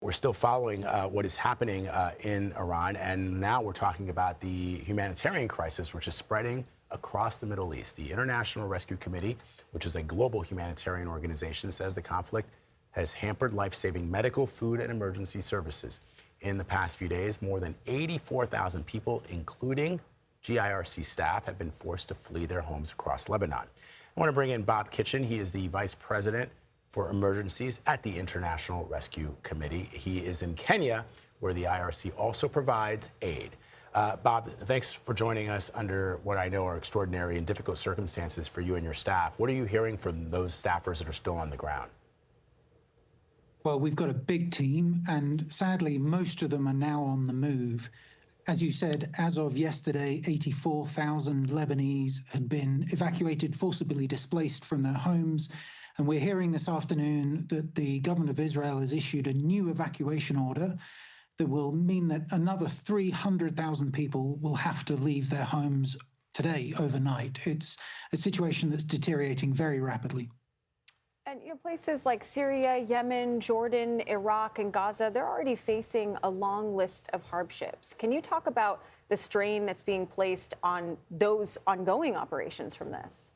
we're still following what is happening in Iran, and now we're talking about the humanitarian crisis, which is spreading across the Middle East. The International Rescue Committee, which is a global humanitarian organization, says the conflict has hampered life-saving medical, food, and emergency services. In the past few days, more than 84,000 people, including GIRC staff, have been forced to flee their homes across Lebanon. I want to bring in Bob Kitchen. He is the Vice President for Emergencies at the International Rescue Committee. He is in Kenya, where the IRC also provides aid. Bob, thanks for joining us under what I know are extraordinary and difficult circumstances for you and your staff. What are you hearing from those staffers that are still on the ground? Well, we've got a big team, and sadly, most of them are now on the move. As you said, as of yesterday, 84,000 Lebanese had been evacuated, forcibly displaced from their homes. And we're hearing this afternoon that the government of Israel has issued a new evacuation order that will mean that another 300,000 people will have to leave their homes today, overnight. It's a situation that's deteriorating very rapidly. And places like Syria, Yemen, Jordan, Iraq, and Gaza, they're already facing a long list of hardships. Can you talk about the strain that's being placed on those ongoing operations from this?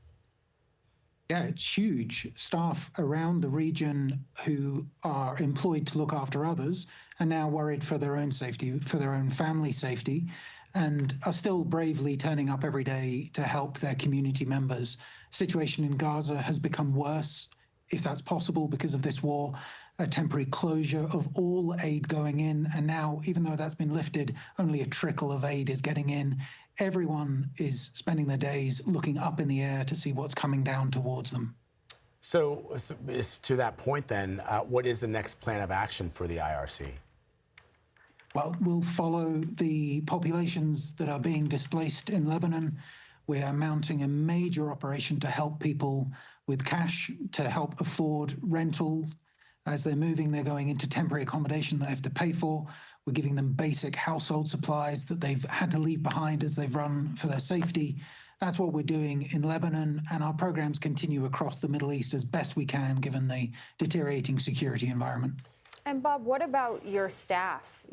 Yeah, it's huge. Staff around the region who are employed to look after others are now worried for their own safety, for their own family safety, and are still bravely turning up every day to help their community members. Situation in Gaza has become worse, if that's possible, because of this war, a temporary closure of all aid going in. And now, even though that's been lifted, only a trickle of aid is getting in. Everyone is spending their days looking up in the air to see what's coming down towards them. So to that point, then, what is the next plan of action for the IRC? Well, we'll follow the populations that are being displaced in Lebanon. We are mounting a major operation to help people with cash, to help afford rental. As they're moving, they're going into temporary accommodation they have to pay for. We're giving them basic household supplies that they've had to leave behind as they've run for their safety. That's what we're doing in Lebanon, and our programs continue across the Middle East as best we can, given the deteriorating security environment. And Bob, what about your staff,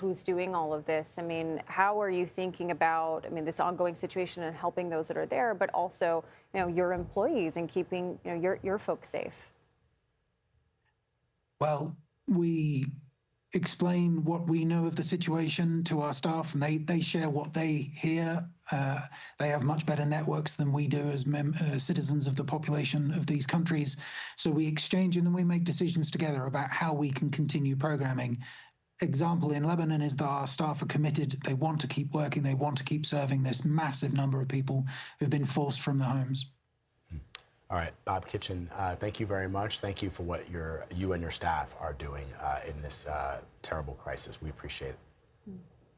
who's doing all of this? I mean, how are you thinking about, this ongoing situation and helping those that are there, but also, your employees and keeping, your folks safe? Well, we explain what we know of the situation to our staff, and they share what they hear. They have much better networks than we do as citizens of the population of these countries. So we exchange and then we make decisions together about how we can continue programming. Example in Lebanon is that our staff are committed. They want to keep working. They want to keep serving this massive number of people who've been forced from their homes. All right, Bob Kitchen, thank you very much. Thank you for what you and your staff are doing in this terrible crisis. We appreciate it.